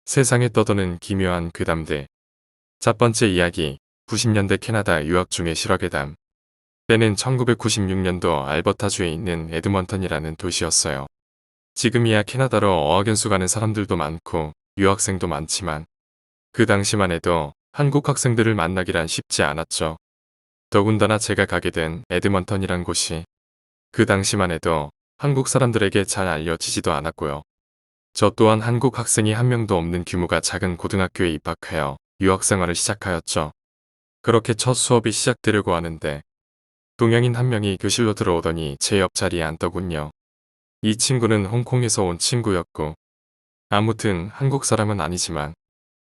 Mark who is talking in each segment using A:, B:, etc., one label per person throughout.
A: 세상에 떠도는 기묘한 괴담들. 첫 번째 이야기, 90년대 캐나다 유학 중의 실화괴담. 때는 1996년도 알버타주에 있는 에드먼턴이라는 도시였어요. 지금이야 캐나다로 어학연수 가는 사람들도 많고 유학생도 많지만 그 당시만 해도 한국 학생들을 만나기란 쉽지 않았죠. 더군다나 제가 가게 된 에드먼턴이란 곳이 그 당시만 해도 한국 사람들에게 잘 알려지지도 않았고요. 저 또한 한국 학생이 한 명도 없는 규모가 작은 고등학교에 입학하여 유학생활을 시작하였죠. 그렇게 첫 수업이 시작되려고 하는데 동양인 한 명이 교실로 들어오더니 제 옆자리에 앉더군요. 이 친구는 홍콩에서 온 친구였고 아무튼 한국 사람은 아니지만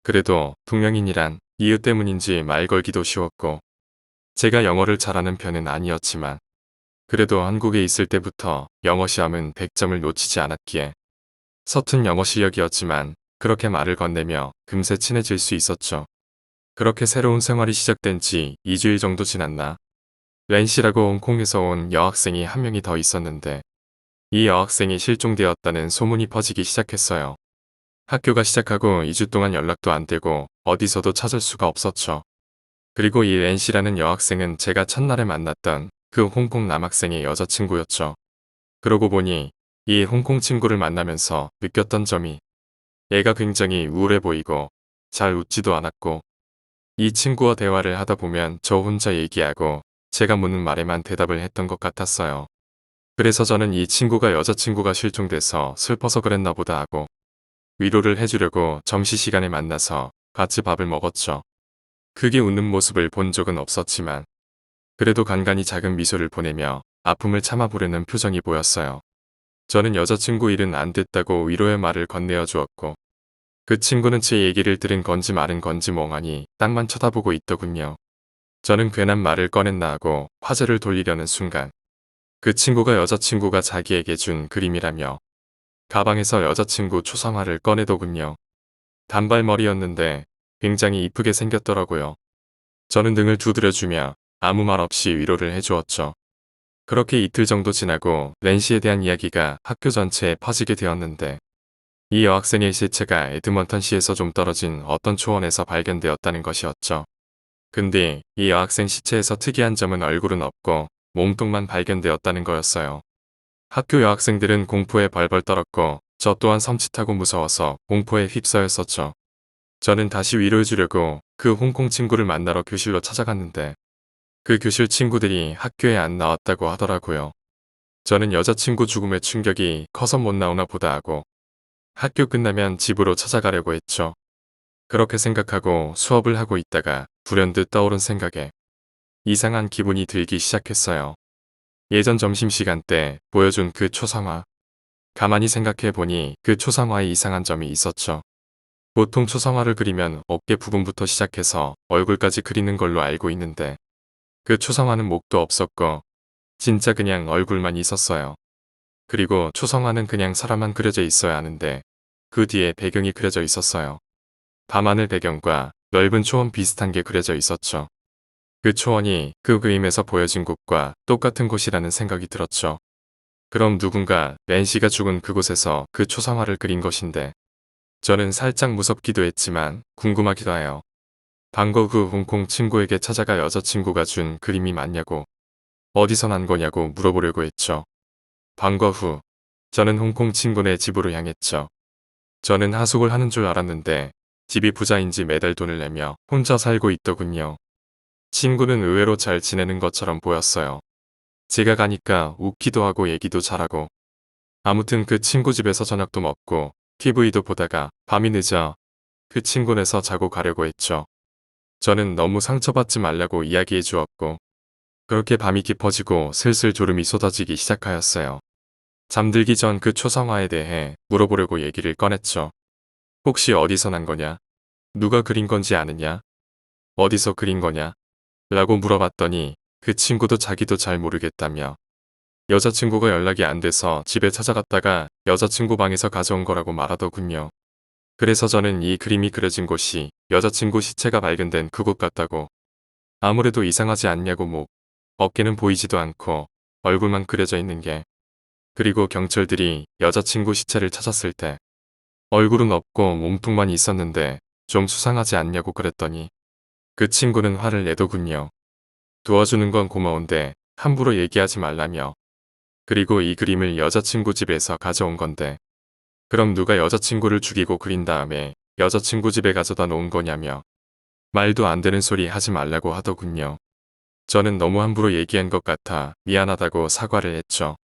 A: 그래도 동양인이란 이유 때문인지 말 걸기도 쉬웠고 제가 영어를 잘하는 편은 아니었지만 그래도 한국에 있을 때부터 영어 시험은 100점을 놓치지 않았기에 서툰 영어 실력이었지만 그렇게 말을 건네며 금세 친해질 수 있었죠. 그렇게 새로운 생활이 시작된 지 2주일 정도 지났나 렌시라고 홍콩에서 온 여학생이 한 명이 더 있었는데 이 여학생이 실종되었다는 소문이 퍼지기 시작했어요. 학교가 시작하고 2주 동안 연락도 안 되고 어디서도 찾을 수가 없었죠. 그리고 이 렌시라는 여학생은 제가 첫날에 만났던 그 홍콩 남학생의 여자친구였죠. 그러고 보니 이 홍콩 친구를 만나면서 느꼈던 점이 얘가 굉장히 우울해 보이고 잘 웃지도 않았고 이 친구와 대화를 하다 보면 저 혼자 얘기하고 제가 묻는 말에만 대답을 했던 것 같았어요. 그래서 저는 이 친구가 여자친구가 실종돼서 슬퍼서 그랬나 보다 하고 위로를 해주려고 점심시간에 만나서 같이 밥을 먹었죠. 크게 웃는 모습을 본 적은 없었지만 그래도 간간히 작은 미소를 보내며 아픔을 참아보려는 표정이 보였어요. 저는 여자친구 일은 안 됐다고 위로의 말을 건네어 주었고 그 친구는 제 얘기를 들은 건지 말은 건지 멍하니 땅만 쳐다보고 있더군요. 저는 괜한 말을 꺼냈나 하고 화제를 돌리려는 순간 그 친구가 여자친구가 자기에게 준 그림이라며 가방에서 여자친구 초상화를 꺼내더군요. 단발머리였는데 굉장히 이쁘게 생겼더라고요. 저는 등을 두드려주며 아무 말 없이 위로를 해주었죠. 그렇게 이틀 정도 지나고 렌시에 대한 이야기가 학교 전체에 퍼지게 되었는데 이 여학생의 시체가 에드먼턴시에서 좀 떨어진 어떤 초원에서 발견되었다는 것이었죠. 근데 이 여학생 시체에서 특이한 점은 얼굴은 없고 몸통만 발견되었다는 거였어요. 학교 여학생들은 공포에 벌벌 떨었고 저 또한 섬찟하고 무서워서 공포에 휩싸였었죠. 저는 다시 위로해주려고 그 홍콩 친구를 만나러 교실로 찾아갔는데 그 교실 친구들이 학교에 안 나왔다고 하더라고요. 저는 여자친구 죽음의 충격이 커서 못 나오나 보다 하고 학교 끝나면 집으로 찾아가려고 했죠. 그렇게 생각하고 수업을 하고 있다가 불현듯 떠오른 생각에 이상한 기분이 들기 시작했어요. 예전 점심시간 때 보여준 그 초상화. 가만히 생각해 보니 그 초상화에 이상한 점이 있었죠. 보통 초상화를 그리면 어깨 부분부터 시작해서 얼굴까지 그리는 걸로 알고 있는데 그 초상화는 목도 없었고 진짜 그냥 얼굴만 있었어요. 그리고 초상화는 그냥 사람만 그려져 있어야 하는데 그 뒤에 배경이 그려져 있었어요. 밤하늘 배경과 넓은 초원 비슷한 게 그려져 있었죠. 그 초원이 그 그림에서 보여진 곳과 똑같은 곳이라는 생각이 들었죠. 그럼 누군가 렌시가 죽은 그곳에서 그 초상화를 그린 것인데 저는 살짝 무섭기도 했지만 궁금하기도 해요. 방과 후 홍콩 친구에게 찾아가 여자친구가 준 그림이 맞냐고 어디서 난 거냐고 물어보려고 했죠. 방과 후 저는 홍콩 친구네 집으로 향했죠. 저는 하숙을 하는 줄 알았는데 집이 부자인지 매달 돈을 내며 혼자 살고 있더군요. 친구는 의외로 잘 지내는 것처럼 보였어요. 제가 가니까 웃기도 하고 얘기도 잘하고 아무튼 그 친구 집에서 저녁도 먹고 TV도 보다가 밤이 늦어 그 친구네서 자고 가려고 했죠. 저는 너무 상처받지 말라고 이야기해 주었고 그렇게 밤이 깊어지고 슬슬 졸음이 쏟아지기 시작하였어요. 잠들기 전 그 초상화에 대해 물어보려고 얘기를 꺼냈죠. 혹시 어디서 난 거냐? 누가 그린 건지 아느냐? 어디서 그린 거냐? 라고 물어봤더니 그 친구도 자기도 잘 모르겠다며 여자친구가 연락이 안 돼서 집에 찾아갔다가 여자친구 방에서 가져온 거라고 말하더군요. 그래서 저는 이 그림이 그려진 곳이 여자친구 시체가 발견된 그곳 같다고 아무래도 이상하지 않냐고 어깨는 보이지도 않고 얼굴만 그려져 있는 게 그리고 경찰들이 여자친구 시체를 찾았을 때 얼굴은 없고 몸통만 있었는데 좀 수상하지 않냐고 그랬더니 그 친구는 화를 내더군요. 도와주는 건 고마운데 함부로 얘기하지 말라며. 그리고 이 그림을 여자친구 집에서 가져온 건데 그럼 누가 여자친구를 죽이고 그린 다음에 여자친구 집에 가져다 놓은 거냐며. 말도 안 되는 소리 하지 말라고 하더군요. 저는 너무 함부로 얘기한 것 같아 미안하다고 사과를 했죠.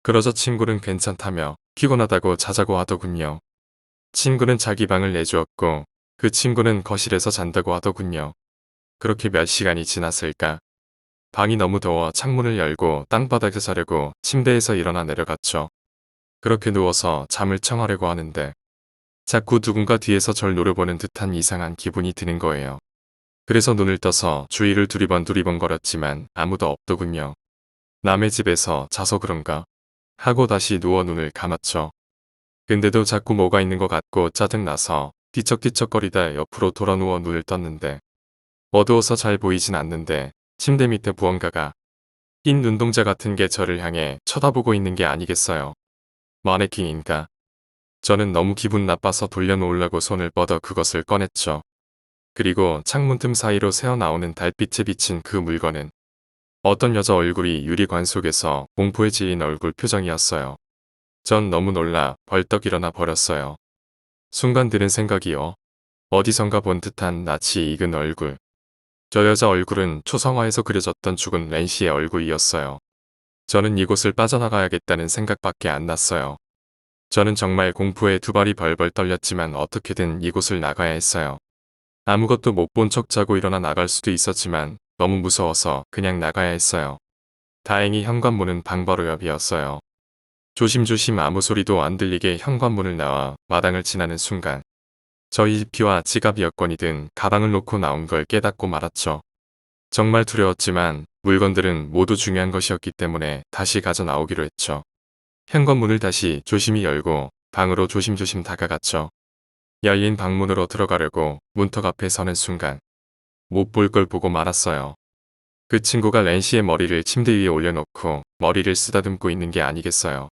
A: 그러자 친구는 괜찮다며 피곤하다고 자자고 하더군요. 친구는 자기 방을 내주었고 그 친구는 거실에서 잔다고 하더군요. 그렇게 몇 시간이 지났을까? 방이 너무 더워 창문을 열고 땅바닥에 자려고 침대에서 일어나 내려갔죠. 그렇게 누워서 잠을 청하려고 하는데 자꾸 누군가 뒤에서 절 노려보는 듯한 이상한 기분이 드는 거예요. 그래서 눈을 떠서 주위를 두리번거렸지만 아무도 없더군요. 남의 집에서 자서 그런가? 하고 다시 누워 눈을 감았죠. 근데도 자꾸 뭐가 있는 것 같고 짜증나서 뒤척뒤척거리다 옆으로 돌아 누워 눈을 떴는데 어두워서 잘 보이진 않는데 침대 밑에 무언가가 흰 눈동자 같은 게 저를 향해 쳐다보고 있는 게 아니겠어요. 마네킹인가? 저는 너무 기분 나빠서 돌려놓으려고 손을 뻗어 그것을 꺼냈죠. 그리고 창문 틈 사이로 새어나오는 달빛에 비친 그 물건은 어떤 여자 얼굴이 유리관 속에서 공포에 질린 얼굴 표정이었어요. 전 너무 놀라 벌떡 일어나 버렸어요. 순간 드는 생각이요. 어디선가 본 듯한 낯이 익은 얼굴. 저 여자 얼굴은 초성화에서 그려졌던 죽은 렌시의 얼굴이었어요. 저는 이곳을 빠져나가야겠다는 생각밖에 안 났어요. 저는 정말 공포에 두 발이 벌벌 떨렸지만 어떻게든 이곳을 나가야 했어요. 아무것도 못 본 척 자고 일어나 나갈 수도 있었지만 너무 무서워서 그냥 나가야 했어요. 다행히 현관문은 방 바로 옆이었어요. 조심조심 아무 소리도 안 들리게 현관문을 나와 마당을 지나는 순간 저희 집 키와 지갑 여권이 든 가방을 놓고 나온 걸 깨닫고 말았죠. 정말 두려웠지만 물건들은 모두 중요한 것이었기 때문에 다시 가져 나오기로 했죠. 현관문을 다시 조심히 열고 방으로 조심조심 다가갔죠. 열린 방문으로 들어가려고 문턱 앞에 서는 순간 못 볼 걸 보고 말았어요. 그 친구가 렌시의 머리를 침대 위에 올려놓고 머리를 쓰다듬고 있는 게 아니겠어요.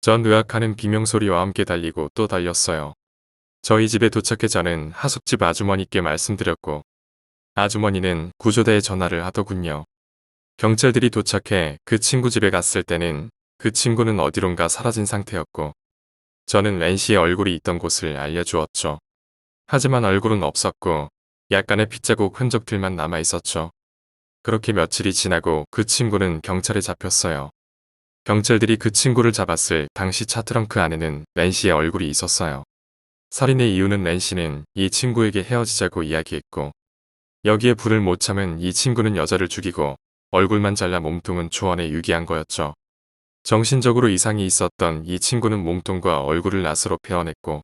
A: 전 의학하는 비명소리와 함께 달리고 또 달렸어요. 저희 집에 도착해 저는 하숙집 아주머니께 말씀드렸고 아주머니는 구조대에 전화를 하더군요. 경찰들이 도착해 그 친구 집에 갔을 때는 그 친구는 어디론가 사라진 상태였고 저는 렌시의 얼굴이 있던 곳을 알려주었죠. 하지만 얼굴은 없었고 약간의 핏자국 흔적들만 남아 있었죠. 그렇게 며칠이 지나고 그 친구는 경찰에 잡혔어요. 경찰들이 그 친구를 잡았을 당시 차 트렁크 안에는 렌시의 얼굴이 있었어요. 살인의 이유는 렌시는 이 친구에게 헤어지자고 이야기했고 여기에 불을 못 참은 이 친구는 여자를 죽이고 얼굴만 잘라 몸통은 초원에 유기한 거였죠. 정신적으로 이상이 있었던 이 친구는 몸통과 얼굴을 낫으로 베어냈고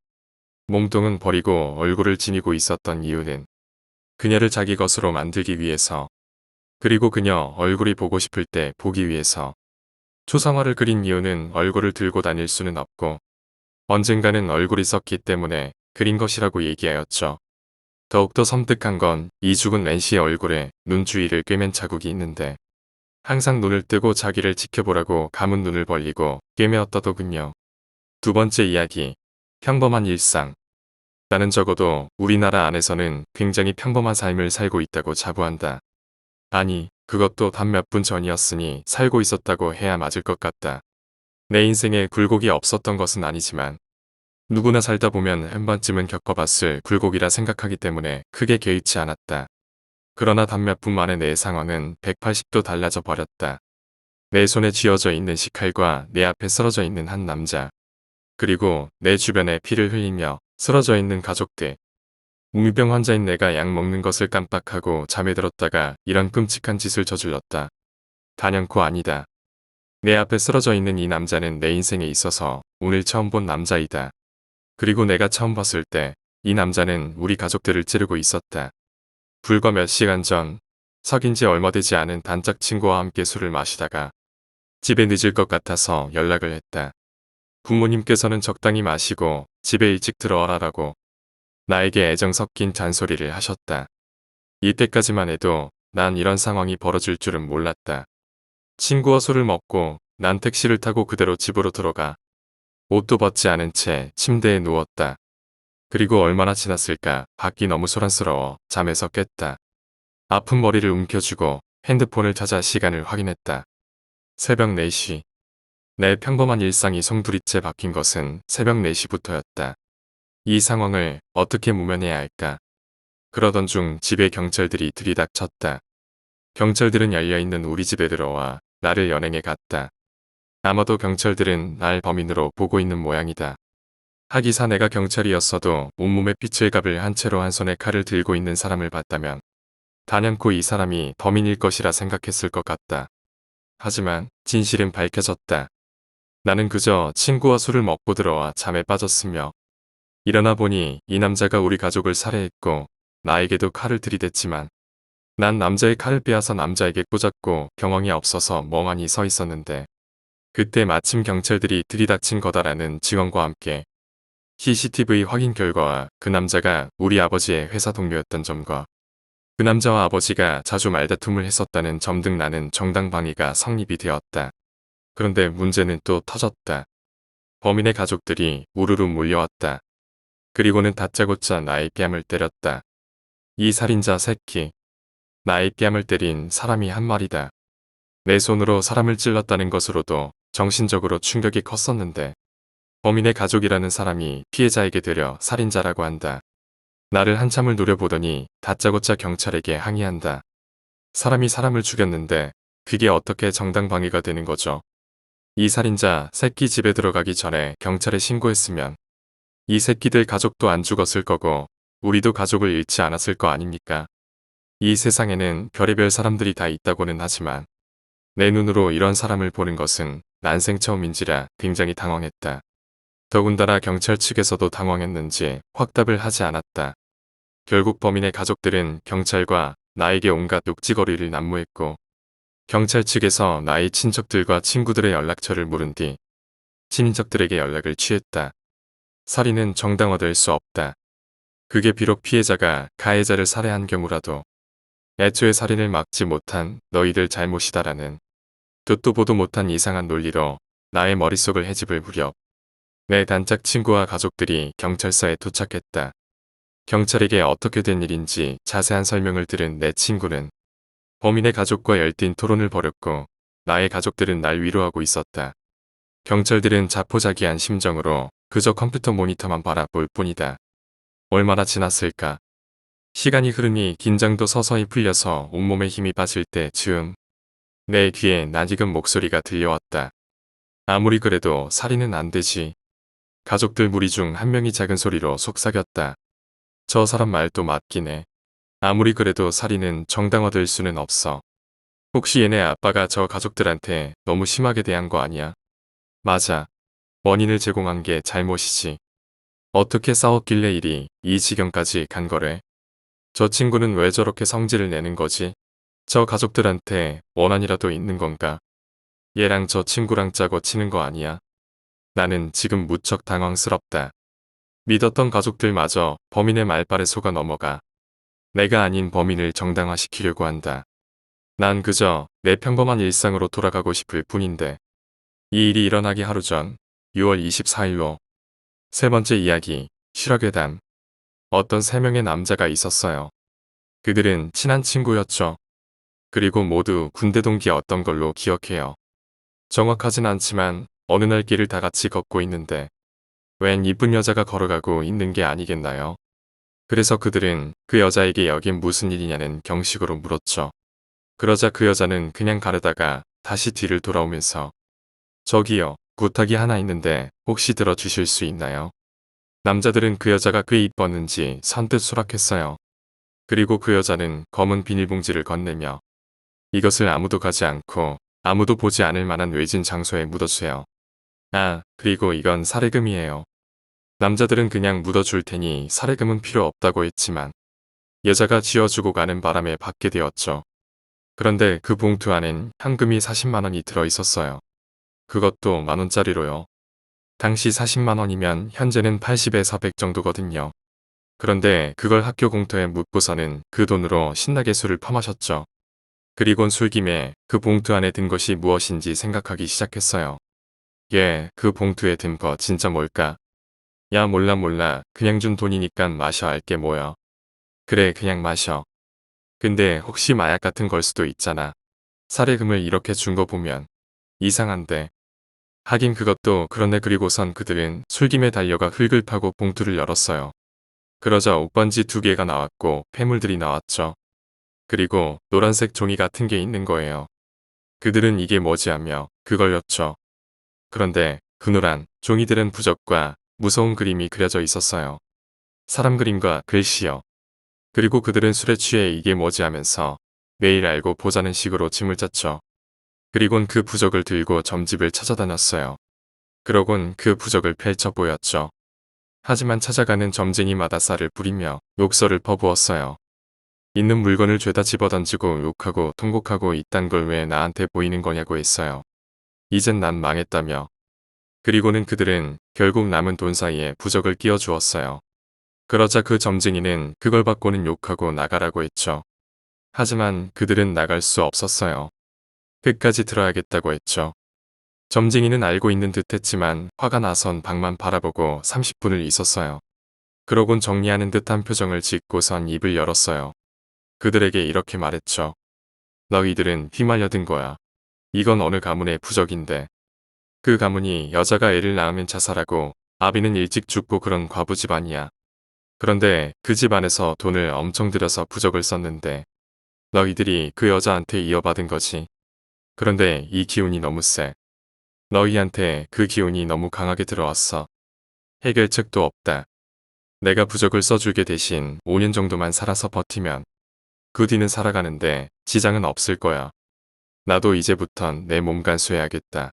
A: 몸통은 버리고 얼굴을 지니고 있었던 이유는 그녀를 자기 것으로 만들기 위해서 그리고 그녀 얼굴이 보고 싶을 때 보기 위해서 초상화를 그린 이유는 얼굴을 들고 다닐 수는 없고 언젠가는 얼굴이 썼기 때문에 그린 것이라고 얘기하였죠. 더욱더 섬뜩한 건 이 죽은 렌시의 얼굴에 눈 주위를 꿰맨 자국이 있는데 항상 눈을 뜨고 자기를 지켜보라고 감은 눈을 벌리고 꿰매었다더군요. 두 번째 이야기. 평범한 일상. 나는 적어도 우리나라 안에서는 굉장히 평범한 삶을 살고 있다고 자부한다. 아니, 그것도 단 몇 분 전이었으니 살고 있었다고 해야 맞을 것 같다. 내 인생에 굴곡이 없었던 것은 아니지만 누구나 살다 보면 한 번쯤은 겪어봤을 굴곡이라 생각하기 때문에 크게 개의치 않았다. 그러나 단 몇 분 만에 내 상황은 180도 달라져 버렸다. 내 손에 쥐어져 있는 식칼과 내 앞에 쓰러져 있는 한 남자. 그리고 내 주변에 피를 흘리며 쓰러져 있는 가족들. 웅유병 환자인 내가 약 먹는 것을 깜빡하고 잠에 들었다가 이런 끔찍한 짓을 저질렀다. 단연코 아니다. 내 앞에 쓰러져 있는 이 남자는 내 인생에 있어서 오늘 처음 본 남자이다. 그리고 내가 처음 봤을 때 이 남자는 우리 가족들을 찌르고 있었다. 불과 몇 시간 전 사귄 지 얼마 되지 않은 단짝 친구와 함께 술을 마시다가 집에 늦을 것 같아서 연락을 했다. 부모님께서는 적당히 마시고 집에 일찍 들어와라라고 나에게 애정 섞인 잔소리를 하셨다. 이때까지만 해도 난 이런 상황이 벌어질 줄은 몰랐다. 친구와 술을 먹고 난 택시를 타고 그대로 집으로 들어가 옷도 벗지 않은 채 침대에 누웠다. 그리고 얼마나 지났을까 밖이 너무 소란스러워 잠에서 깼다. 아픈 머리를 움켜쥐고 핸드폰을 찾아 시간을 확인했다. 새벽 4시. 내 평범한 일상이 송두리째 바뀐 것은 새벽 4시부터였다. 이 상황을 어떻게 모면해야 할까? 그러던 중 집에 경찰들이 들이닥쳤다. 경찰들은 열려있는 우리 집에 들어와 나를 연행해 갔다. 아마도 경찰들은 날 범인으로 보고 있는 모양이다. 하기사 내가 경찰이었어도 온몸에 핏을 갑을 한 채로 한 손에 칼을 들고 있는 사람을 봤다면 단연코 이 사람이 범인일 것이라 생각했을 것 같다. 하지만 진실은 밝혀졌다. 나는 그저 친구와 술을 먹고 들어와 잠에 빠졌으며 일어나 보니 이 남자가 우리 가족을 살해했고 나에게도 칼을 들이댔지만 난 남자의 칼을 빼앗아 남자에게 꽂았고 경황이 없어서 멍하니 서 있었는데 그때 마침 경찰들이 들이닥친 거다라는 증언과 함께 CCTV 확인 결과와 그 남자가 우리 아버지의 회사 동료였던 점과 그 남자와 아버지가 자주 말다툼을 했었다는 점 등 나는 정당방위가 성립이 되었다. 그런데 문제는 또 터졌다. 범인의 가족들이 우르르 몰려왔다. 그리고는 다짜고짜 나의 뺨을 때렸다. 이 살인자 새끼. 나의 뺨을 때린 사람이 한 마리다. 내 손으로 사람을 찔렀다는 것으로도 정신적으로 충격이 컸었는데 범인의 가족이라는 사람이 피해자에게 되려 살인자라고 한다. 나를 한참을 노려보더니 다짜고짜 경찰에게 항의한다. 사람이 사람을 죽였는데 그게 어떻게 정당방위가 되는 거죠? 이 살인자 새끼 집에 들어가기 전에 경찰에 신고했으면 이 새끼들 가족도 안 죽었을 거고 우리도 가족을 잃지 않았을 거 아닙니까? 이 세상에는 별의별 사람들이 다 있다고는 하지만 내 눈으로 이런 사람을 보는 것은 난생 처음인지라 굉장히 당황했다. 더군다나 경찰 측에서도 당황했는지 확답을 하지 않았다. 결국 범인의 가족들은 경찰과 나에게 온갖 녹지거리를 난무했고 경찰 측에서 나의 친척들과 친구들의 연락처를 물은 뒤 친인척들에게 연락을 취했다. 살인은 정당화될 수 없다. 그게 비록 피해자가 가해자를 살해한 경우라도 애초에 살인을 막지 못한 너희들 잘못이다라는 듣도 보도 못한 이상한 논리로 나의 머릿속을 헤집을 무렵 내 단짝 친구와 가족들이 경찰서에 도착했다. 경찰에게 어떻게 된 일인지 자세한 설명을 들은 내 친구는 범인의 가족과 열띤 토론을 벌였고 나의 가족들은 날 위로하고 있었다. 경찰들은 자포자기한 심정으로 그저 컴퓨터 모니터만 바라볼 뿐이다. 얼마나 지났을까? 시간이 흐르니 긴장도 서서히 풀려서 온몸에 힘이 빠질 때 즈음 내 귀에 낯익은 목소리가 들려왔다. 아무리 그래도 살인은 안 되지. 가족들 무리 중 한 명이 작은 소리로 속삭였다. 저 사람 말도 맞긴 해. 아무리 그래도 살인은 정당화될 수는 없어. 혹시 얘네 아빠가 저 가족들한테 너무 심하게 대한 거 아니야? 맞아. 원인을 제공한 게 잘못이지. 어떻게 싸웠길래 일이 이 지경까지 간 거래? 저 친구는 왜 저렇게 성질을 내는 거지? 저 가족들한테 원한이라도 있는 건가? 얘랑 저 친구랑 짜고 치는 거 아니야? 나는 지금 무척 당황스럽다. 믿었던 가족들마저 범인의 말발에 속아 넘어가 내가 아닌 범인을 정당화시키려고 한다. 난 그저 내 평범한 일상으로 돌아가고 싶을 뿐인데 이 일이 일어나기 하루 전 6월 24일로 세 번째 이야기 실화괴담. 어떤 세 명의 남자가 있었어요. 그들은 친한 친구였죠. 그리고 모두 군대 동기였던 걸로 기억해요. 정확하진 않지만 어느 날 길을 다 같이 걷고 있는데 웬 이쁜 여자가 걸어가고 있는 게 아니겠나요? 그래서 그들은 그 여자에게 여긴 무슨 일이냐는 경식으로 물었죠. 그러자 그 여자는 그냥 가르다가 다시 뒤를 돌아오면서 저기요, 부탁이 하나 있는데 혹시 들어주실 수 있나요? 남자들은 그 여자가 꽤 이뻤는지 선뜻 수락했어요. 그리고 그 여자는 검은 비닐봉지를 건네며 이것을 아무도 가지 않고 아무도 보지 않을 만한 외진 장소에 묻어주세요. 아, 그리고 이건 사례금이에요. 남자들은 그냥 묻어줄 테니 사례금은 필요 없다고 했지만 여자가 지어주고 가는 바람에 받게 되었죠. 그런데 그 봉투 안엔 현금이 40만 원이 들어있었어요. 그것도 만원짜리로요. 당시 40만 원이면 현재는 80에서 100 정도거든요. 그런데 그걸 학교 공터에 묻고서는 그 돈으로 신나게 술을 퍼마셨죠. 그리곤 술김에 그 봉투 안에 든 것이 무엇인지 생각하기 시작했어요. 얘, 그 봉투에 든 거 진짜 뭘까? 야, 몰라. 그냥 준 돈이니까 마셔. 알게 뭐여. 그래, 그냥 마셔. 근데 혹시 마약 같은 걸 수도 있잖아. 사례금을 이렇게 준 거 보면 이상한데. 하긴 그것도 그런데. 그리고선 그들은 술김에 달려가 흙을 파고 봉투를 열었어요. 그러자 옷반지 2개가 나왔고 폐물들이 나왔죠. 그리고 노란색 종이 같은 게 있는 거예요. 그들은 이게 뭐지 하며 그걸 였죠. 그런데 그 노란 종이들은 부적과 무서운 그림이 그려져 있었어요. 사람 그림과 글씨요. 그리고 그들은 술에 취해 이게 뭐지 하면서 내일 알고 보자는 식으로 짐을 짰죠. 그리곤 그 부적을 들고 점집을 찾아다녔어요. 그러곤 그 부적을 펼쳐 보였죠. 하지만 찾아가는 점쟁이마다 쌀을 뿌리며 욕설을 퍼부었어요. 있는 물건을 죄다 집어던지고 욕하고 통곡하고 이딴 걸 왜 나한테 보이는 거냐고 했어요. 이젠 난 망했다며. 그리고는 그들은 결국 남은 돈 사이에 부적을 끼워 주었어요. 그러자 그 점쟁이는 그걸 받고는 욕하고 나가라고 했죠. 하지만 그들은 나갈 수 없었어요. 끝까지 들어야겠다고 했죠. 점쟁이는 알고 있는 듯 했지만 화가 나선 방만 바라보고 30분을 있었어요. 그러곤 정리하는 듯한 표정을 짓고선 입을 열었어요. 그들에게 이렇게 말했죠. 너희들은 휘말려든 거야. 이건 어느 가문의 부적인데. 그 가문이 여자가 애를 낳으면 자살하고 아비는 일찍 죽고 그런 과부 집안이야. 그런데 그 집안에서 돈을 엄청 들여서 부적을 썼는데 너희들이 그 여자한테 이어받은 거지. 그런데 이 기운이 너무 세. 너희한테 그 기운이 너무 강하게 들어왔어. 해결책도 없다. 내가 부적을 써주게 대신 5년 정도만 살아서 버티면 그 뒤는 살아가는데 지장은 없을 거야. 나도 이제부턴 내 몸 간수해야겠다.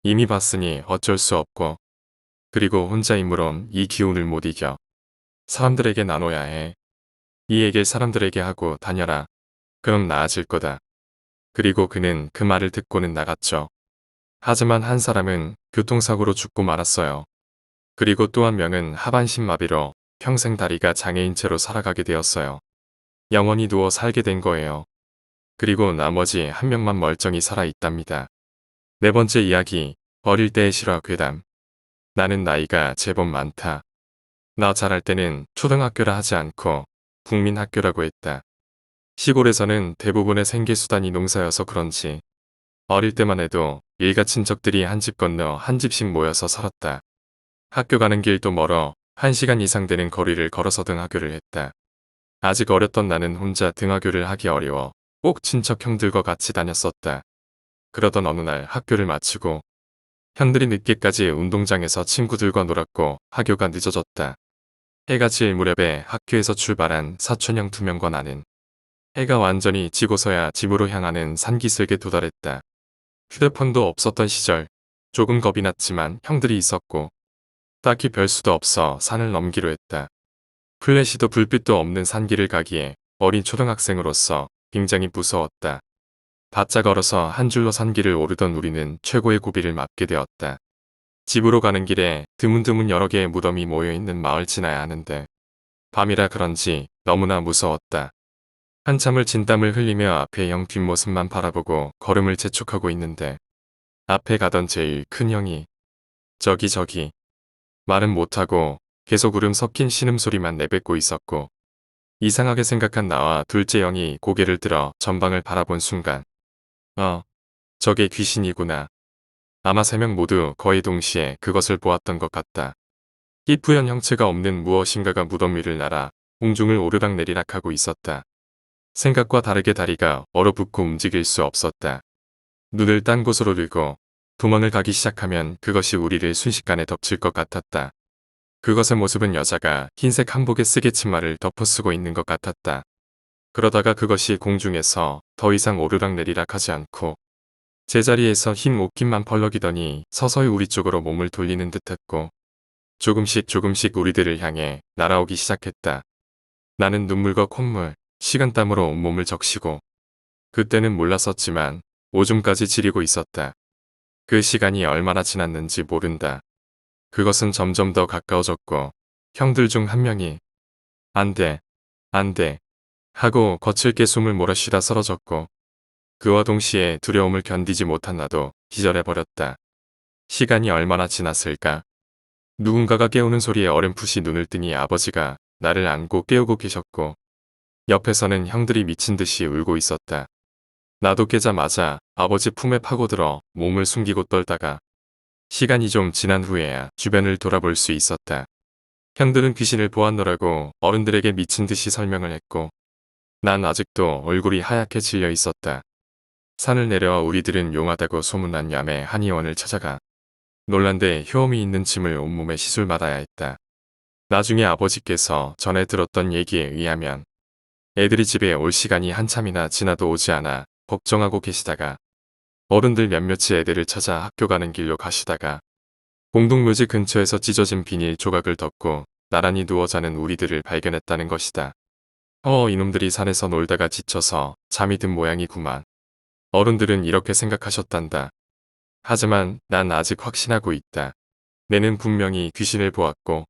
A: 이미 봤으니 어쩔 수 없고 그리고 혼자 힘으론 이 기운을 못 이겨. 사람들에게 나눠야 해. 이 얘기를 사람들에게 하고 다녀라. 그럼 나아질 거다. 그리고 그는 그 말을 듣고는 나갔죠. 하지만 한 사람은 교통사고로 죽고 말았어요. 그리고 또 한 명은 하반신 마비로 평생 다리가 장애인 채로 살아가게 되었어요. 영원히 누워 살게 된 거예요. 그리고 나머지 한 명만 멀쩡히 살아있답니다. 네 번째 이야기, 어릴 때의 실화 괴담. 나는 나이가 제법 많다. 나 잘할 때는 초등학교라 하지 않고 국민학교라고 했다. 시골에서는 대부분의 생계수단이 농사여서 그런지 어릴 때만 해도 일가 친척들이 한 집 건너 한 집씩 모여서 살았다. 학교 가는 길도 멀어 1시간 이상 되는 거리를 걸어서 등하교를 했다. 아직 어렸던 나는 혼자 등하교를 하기 어려워 꼭 친척 형들과 같이 다녔었다. 그러던 어느 날 학교를 마치고 형들이 늦게까지 운동장에서 친구들과 놀았고 하교가 늦어졌다. 해가 질 무렵에 학교에서 출발한 사촌형 2명과 나는 해가 완전히 지고서야 집으로 향하는 산기슭에 도달했다. 휴대폰도 없었던 시절 조금 겁이 났지만 형들이 있었고 딱히 별수도 없어 산을 넘기로 했다. 플래시도 불빛도 없는 산길을 가기에 어린 초등학생으로서 굉장히 무서웠다. 바짝 얼어서 한 줄로 산길을 오르던 우리는 최고의 고비를 맞게 되었다. 집으로 가는 길에 드문드문 여러 개의 무덤이 모여있는 마을 지나야 하는데 밤이라 그런지 너무나 무서웠다. 한참을 진땀을 흘리며 앞에 형 뒷모습만 바라보고 걸음을 재촉하고 있는데 앞에 가던 제일 큰 형이 저기 말은 못하고 계속 울음 섞인 신음소리만 내뱉고 있었고 이상하게 생각한 나와 둘째 형이 고개를 들어 전방을 바라본 순간 저게 귀신이구나. 아마 3명 모두 거의 동시에 그것을 보았던 것 같다. 희뿌연 형체가 없는 무엇인가가 무덤 위를 날아 공중을 오르락내리락 하고 있었다. 생각과 다르게 다리가 얼어붙고 움직일 수 없었다. 눈을 딴 곳으로 들고 도망을 가기 시작하면 그것이 우리를 순식간에 덮칠 것 같았다. 그것의 모습은 여자가 흰색 한복에 쓰개 치마를 덮어쓰고 있는 것 같았다. 그러다가 그것이 공중에서 더 이상 오르락내리락 하지 않고 제자리에서 흰 옷깃만 펄럭이더니 서서히 우리 쪽으로 몸을 돌리는 듯했고 조금씩 우리들을 향해 날아오기 시작했다. 나는 눈물과 콧물, 식은땀으로 온몸을 적시고 그때는 몰랐었지만 오줌까지 지리고 있었다. 그 시간이 얼마나 지났는지 모른다. 그것은 점점 더 가까워졌고 형들 중 한 명이 안 돼 하고 거칠게 숨을 몰아쉬다 쓰러졌고 그와 동시에 두려움을 견디지 못한 나도 기절해버렸다. 시간이 얼마나 지났을까? 누군가가 깨우는 소리에 어렴풋이 눈을 뜨니 아버지가 나를 안고 깨우고 계셨고 옆에서는 형들이 미친 듯이 울고 있었다. 나도 깨자마자 아버지 품에 파고들어 몸을 숨기고 떨다가 시간이 좀 지난 후에야 주변을 돌아볼 수 있었다. 형들은 귀신을 보았노라고 어른들에게 미친 듯이 설명을 했고 난 아직도 얼굴이 하얗게 질려 있었다. 산을 내려 우리들은 용하다고 소문난 야매 한의원을 찾아가 놀란데 효험이 있는 침을 온몸에 시술받아야 했다. 나중에 아버지께서 전에 들었던 얘기에 의하면 애들이 집에 올 시간이 한참이나 지나도 오지 않아 걱정하고 계시다가 어른들 몇몇이 애들을 찾아 학교 가는 길로 가시다가 공동묘지 근처에서 찢어진 비닐 조각을 덮고 나란히 누워 자는 우리들을 발견했다는 것이다. 이놈들이 산에서 놀다가 지쳐서 잠이 든 모양이구만. 어른들은 이렇게 생각하셨단다. 하지만 난 아직 확신하고 있다. 내는 분명히 귀신을 보았고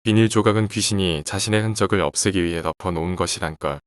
A: 비닐 조각은 귀신이 자신의 흔적을 없애기 위해 덮어놓은 것이란 걸.